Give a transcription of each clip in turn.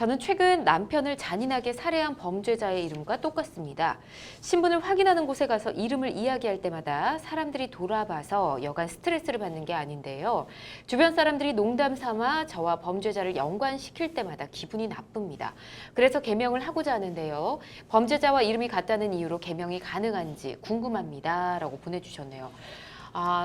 저는 최근 남편을 잔인하게 살해한 범죄자의 이름과 똑같습니다. 신분을 확인하는 곳에 가서 이름을 이야기할 때마다 사람들이 돌아봐서 여간 스트레스를 받는 게 아닌데요. 주변 사람들이 농담 삼아 저와 범죄자를 연관시킬 때마다 기분이 나쁩니다. 그래서 개명을 하고자 하는데요. 범죄자와 이름이 같다는 이유로 개명이 가능한지 궁금합니다. 라고 보내주셨네요.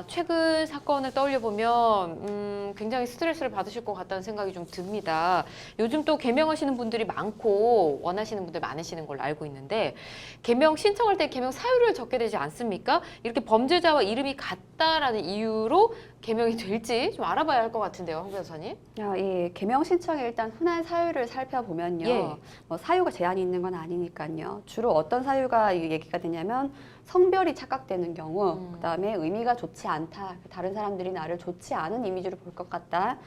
최근 사건을 떠올려보면 굉장히 스트레스를 받으실 것 같다는 생각이 좀 듭니다. 요즘 또 개명하시는 분들이 많고 원하시는 분들 많으시는 걸로 알고 있는데 개명 신청할 때 개명 사유를 적게 되지 않습니까? 이렇게 범죄자와 이름이 같다라는 이유로 개명이 될지 좀 알아봐야 할 것 같은데요, 황 변호사님. 예, 개명 신청에 일단 흔한 사유를 살펴보면요. 예. 사유가 제한이 있는 건 아니니까요. 주로 어떤 사유가 얘기가 되냐면 성별이 착각되는 경우, 그다음에 의미가 좋지 않다. 다른 사람들이 나를 좋지 않은 이미지로 볼 것 같다.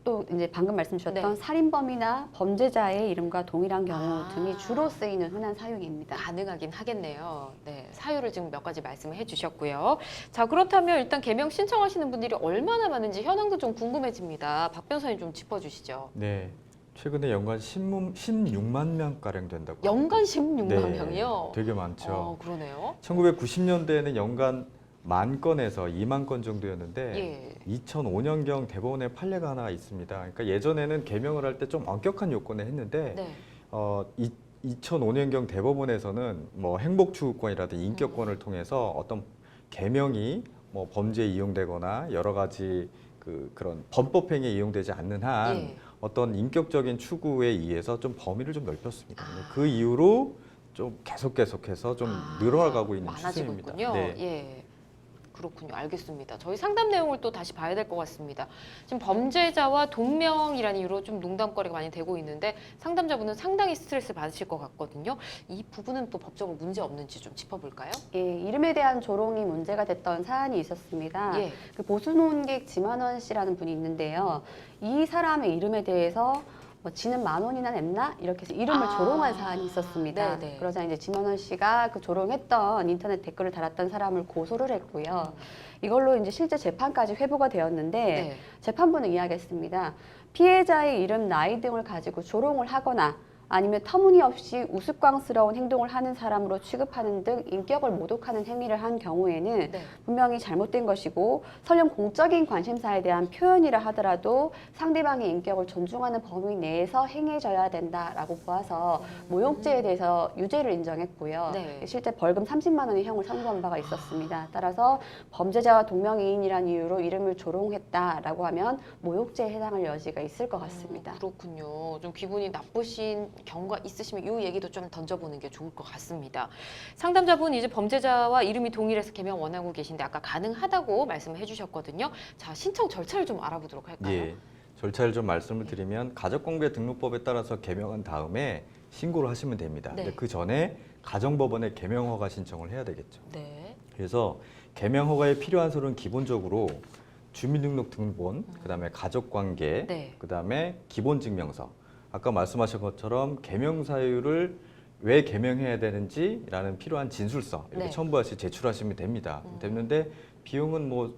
또 이제 방금 말씀 주셨던 네. 살인범이나 범죄자의 이름과 동일한 경우 등이 주로 쓰이는 흔한 사유입니다. 가능하긴 하겠네요. 네, 사유를 지금 몇 가지 말씀을 해주셨고요. 자, 그렇다면 일단 개명 신청하시는 분들이 얼마나 많은지 현황도 좀 궁금해집니다. 박 변호사님 좀 짚어주시죠. 네, 최근에 연간 16만 명가량 된다고 연간 합니다. 16만 네, 명이요? 되게 많죠. 그러네요. 1990년대에는 연간 10,000건에서 2만 건 정도였는데 예. 2005년경 대법원에 판례가 하나 있습니다. 그러니까 예전에는 개명을 할 때 좀 엄격한 요건에 했는데 네. 2005년경 대법원에서는 뭐 행복추구권이라든지 인격권을 통해서 어떤 개명이 뭐 범죄에 이용되거나 여러 가지 그런 범법행위에 이용되지 않는 한 예. 어떤 인격적인 추구에 의해서 좀 범위를 좀 넓혔습니다. 그 이후로 좀 계속해서 좀 늘어나가고 있는 많아지고 추세입니다. 있군요. 네. 예. 그렇군요. 알겠습니다. 저희 상담 내용을 또 다시 봐야 될 것 같습니다. 지금 범죄자와 동명이라는 이유로 좀 농담거리가 많이 되고 있는데 상담자분은 상당히 스트레스 받으실 것 같거든요. 이 부분은 또 법적으로 문제 없는지 좀 짚어볼까요? 예, 이름에 대한 조롱이 문제가 됐던 사안이 있었습니다. 예. 그 보수논객 지만원 씨라는 분이 있는데요. 이 사람의 이름에 대해서 지는 10,000원이나 냈나? 이렇게 해서 이름을 조롱한 사안이 있었습니다. 네네. 그러자 이제 지만원 씨가 그 조롱했던 인터넷 댓글을 달았던 사람을 고소를 했고요. 이걸로 이제 실제 재판까지 회부가 되었는데 네. 재판부는 이야기했습니다. 피해자의 이름, 나이 등을 가지고 조롱을 하거나 아니면 터무니없이 우스꽝스러운 행동을 하는 사람으로 취급하는 등 인격을 모독하는 행위를 한 경우에는 네. 분명히 잘못된 것이고 설령 공적인 관심사에 대한 표현이라 하더라도 상대방의 인격을 존중하는 범위 내에서 행해져야 된다라고 보아서 모욕죄에 대해서 유죄를 인정했고요. 네. 실제 벌금 30만 원의 형을 선고한 바가 있었습니다. 따라서 범죄자와 동명이인이란 이유로 이름을 조롱했다라고 하면 모욕죄에 해당할 여지가 있을 것 같습니다. 그렇군요. 좀 기분이 나쁘신 경우가 있으시면 이 얘기도 좀 던져보는 게 좋을 것 같습니다. 상담자분 이제 범죄자와 이름이 동일해서 개명 원하고 계신데 아까 가능하다고 말씀을 해주셨거든요. 자, 신청 절차를 좀 알아보도록 할까요? 예, 절차를 좀 말씀을 드리면 가족공개 등록법에 따라서 개명한 다음에 신고를 하시면 됩니다. 네. 근데 그 전에 가정법원에 개명 허가 신청을 해야 되겠죠. 네. 그래서 개명 허가에 필요한 서류는 기본적으로 주민등록등본, 그다음에 가족관계, 네. 그다음에 기본증명서. 아까 말씀하신 것처럼 개명 사유를 왜 개명해야 되는지라는 필요한 진술서 이렇게 네. 첨부하시 제출하시면 됩니다. 됐는데 비용은 뭐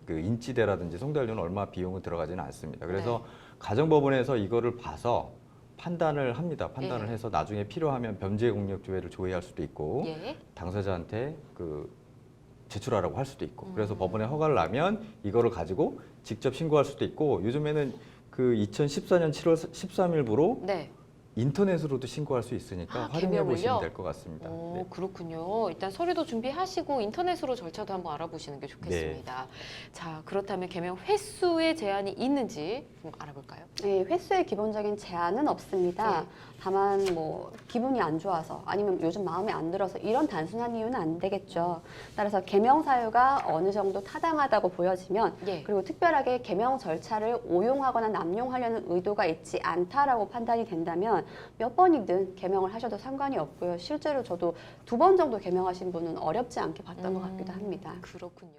인지대라든지 송달료는 얼마 비용은 들어가지는 않습니다. 그래서 네. 가정법원에서 이거를 봐서 판단을 합니다. 판단을 예. 해서 나중에 필요하면 변제공력조회를 조회할 수도 있고 예. 당사자한테 제출하라고 할 수도 있고 그래서 법원에 허가를 나면 이거를 가지고 직접 신고할 수도 있고 요즘에는 2014년 7월 13일부로 네. 인터넷으로도 신고할 수 있으니까 활용해 개명을요? 보시면 될 것 같습니다. 오, 네. 그렇군요. 일단 서류도 준비하시고 인터넷으로 절차도 한번 알아보시는 게 좋겠습니다. 자, 그렇다면 개명 횟수에 제한이 있는지 좀 알아볼까요? 네, 횟수의 기본적인 제한은 없습니다. 네. 다만 뭐 기분이 안 좋아서 아니면 요즘 마음에 안 들어서 이런 단순한 이유는 안 되겠죠. 따라서 개명 사유가 어느 정도 타당하다고 보여지면 예. 그리고 특별하게 개명 절차를 오용하거나 남용하려는 의도가 있지 않다라고 판단이 된다면 몇 번이든 개명을 하셔도 상관이 없고요. 실제로 저도 2번 정도 개명하신 분은 어렵지 않게 봤던 것 같기도 합니다. 그렇군요.